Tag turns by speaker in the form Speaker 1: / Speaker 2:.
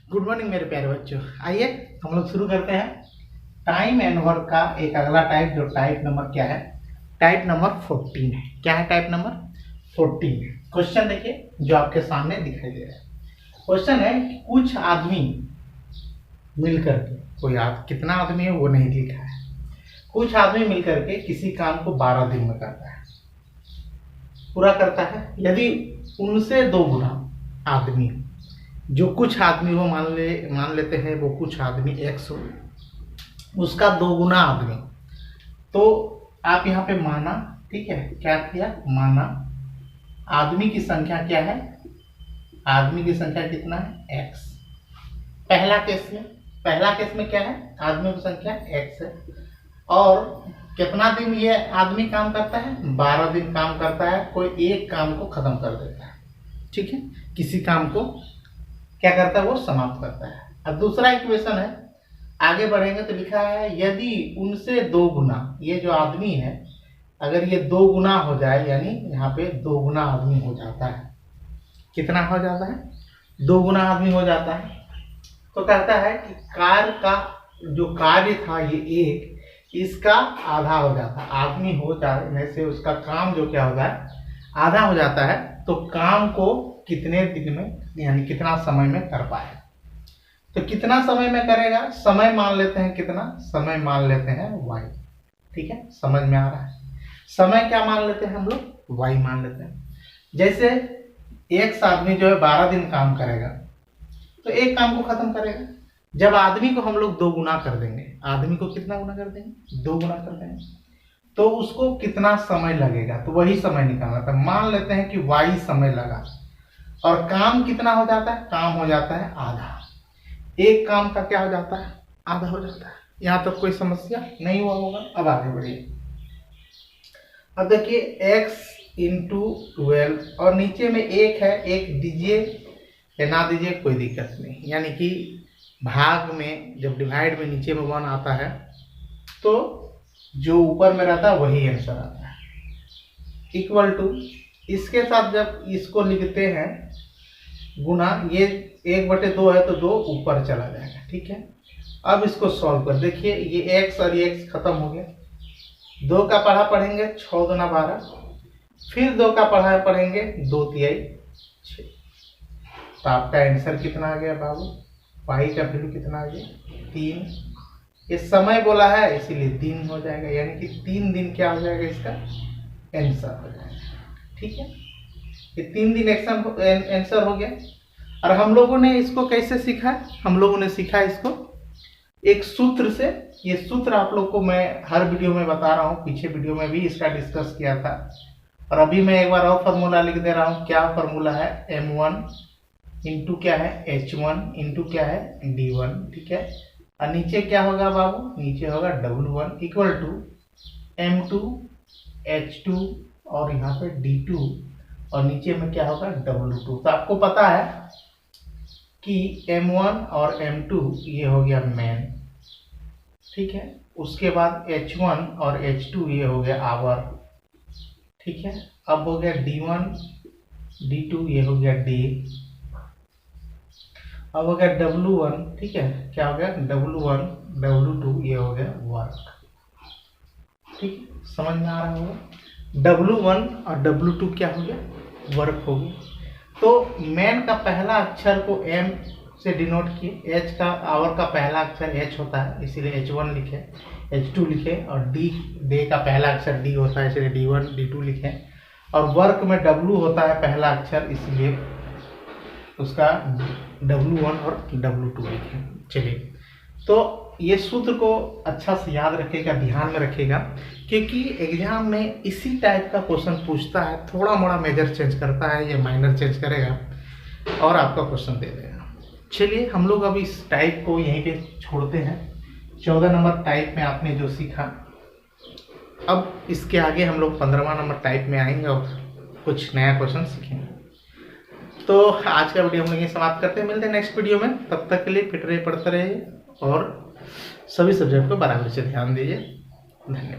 Speaker 1: Good morning मेरे प्यारे बच्चों। आइए हम लोग शुरू करते हैं टाइम एंड वर्क का एक अगला टाइप, जो टाइप नंबर क्या है, टाइप नंबर 14 है। क्या है टाइप नंबर 14? क्वेश्चन देखिए जो आपके सामने दिखाई दे रहा है। क्वेश्चन है कि कुछ आदमी मिलकर के, कितना आदमी है वो नहीं लिखा है, कुछ आदमी मिलकर के किसी काम को 12 दिन में करता है, पूरा करता है। यदि उनसे 2 गुना आदमी, जो कुछ आदमी वो मान लेते हैं वो कुछ आदमी x हो, उसका 2 गुना आदमी, तो आप यहाँ पे माना, ठीक है, क्या किया, माना आदमी की संख्या क्या है, आदमी की संख्या कितना है, x। पहला केस में क्या है, आदमी की संख्या x है, और कितना दिन ये आदमी काम करता है, 12 दिन काम करता है। कोई एक काम को खत्म कर देता है, ठीक है, किसी काम को क्या करता है, वो समाप्त करता है। अब दूसरा इक्वेशन है, आगे बढ़ेंगे तो लिखा है यदि उनसे 2 गुना, ये जो आदमी है अगर ये 2 गुना हो जाए, यानी यहाँ पे 2 गुना आदमी हो जाता है, कितना हो जाता है, 2 गुना आदमी हो जाता है, तो कहता है कि कार्य का जो कार्य था ये एक, इसका आधा हो जाता है। आदमी हो जाने से उसका काम जो क्या होता है, आधा हो जाता है। तो काम को कितने दिन में, यानी कितना समय में कर पाए, तो कितना समय में करेगा, समय मान लेते हैं, कितना समय मान लेते हैं y, ठीक है, समझ में आ रहा है। समय क्या मान लेते हैं हम लोग, y मान लेते हैं। जैसे एक आदमी जो है 12 दिन काम करेगा तो एक काम को खत्म करेगा। जब आदमी को हम लोग 2 गुना कर देंगे, आदमी को कितना गुना कर देंगे, 2 गुना कर देंगे, तो उसको कितना समय लगेगा, तो वही समय निकालना था। मान लेते हैं कि y समय लगा, और काम कितना हो जाता है, काम हो जाता है आधा। एक काम का क्या हो जाता है, आधा हो जाता है। यहाँ तक कोई समस्या नहीं हुआ होगा। अब आगे बढ़िए। अब देखिए x इंटू 12, और नीचे में 1 है, 1 दीजिए या ना दीजिए कोई दिक्कत नहीं, यानी कि भाग में जब डिवाइड में नीचे में 1 आता है तो जो ऊपर में रहता है वही आंसर आता है। इक्वल टू, इसके साथ जब इसको लिखते हैं गुना, ये 1/2 है तो 2 ऊपर चला जाएगा, ठीक है। अब इसको सॉल्व कर देखिए, ये x और ये x खत्म हो गया। 2 का पढ़ा पढ़ेंगे 6 दूना 12, फिर 2 का पढ़ा पढ़ेंगे 2 तिहाई 6। तो आपका आंसर कितना आ गया बाबू, y का वैल्यू कितना आ गया, 3। ये समय बोला है इसीलिए 3 हो जाएगा, यानी कि 3 दिन क्या हो जाएगा, इसका आंसर हो जाएगा, ठीक है। ये 3 दिन आंसर हो गया। और हम लोगों ने इसको कैसे सीखा, हम लोगों ने सीखा इसको एक सूत्र से। ये सूत्र आप लोग को मैं हर वीडियो में बता रहा हूँ, पीछे वीडियो में भी इसका डिस्कस किया था, और अभी मैं एक बार और फॉर्मूला लिख दे रहा हूँ। क्या फॉर्मूला है, m1 इंटू क्या है, h1 इंटू क्या है, d1, ठीक है। और नीचे क्या होगा बाबू, नीचे होगा w1 equal to m2 h2 और यहाँ पे d2, और नीचे में क्या होगा w2। तो आपको पता है कि m1 और m2 ये हो गया मेन, ठीक है। उसके बाद h1 और h2 ये हो गया आवर, ठीक है। अब हो गया d1 d2 ये हो गया d, अब हो गया w1, ठीक है, क्या हो गया w1 w2 ये हो गया वर्क, ठीक है, समझ में आ रहा होगा। w1 और w2 क्या हो गया, वर्क हो गया। तो मैन का पहला अक्षर को m से डिनोट किए, h का, आवर का पहला अक्षर h होता है इसीलिए h1 लिखे, h2 लिखे, और डे का पहला अक्षर d होता है इसलिए d1 d2 लिखे, और वर्क में w होता है पहला अक्षर इसलिए उसका w1 और w2 लिखे। चलिए, तो ये सूत्र को अच्छा से याद रखेगा, ध्यान में रखेगा, क्योंकि एग्जाम में इसी टाइप का क्वेश्चन पूछता है, थोड़ा मोड़ा मेजर चेंज करता है, ये माइनर चेंज करेगा और आपका क्वेश्चन दे देगा। चलिए हम लोग अब इस टाइप को यहीं पे छोड़ते हैं। 14 नंबर टाइप में आपने जो सीखा, अब इसके आगे हम लोग 15वां नंबर टाइप में आएंगे और कुछ नया क्वेश्चन सीखेंगे। तो आज का वीडियो हम लोग ये समाप्त करते हैं, मिलते हैं नेक्स्ट वीडियो में। तब तक के लिए फिट रहिए, पढ़ते रहिए और सभी सब्जेक्ट को बराबर से ध्यान दीजिए। धन्यवाद।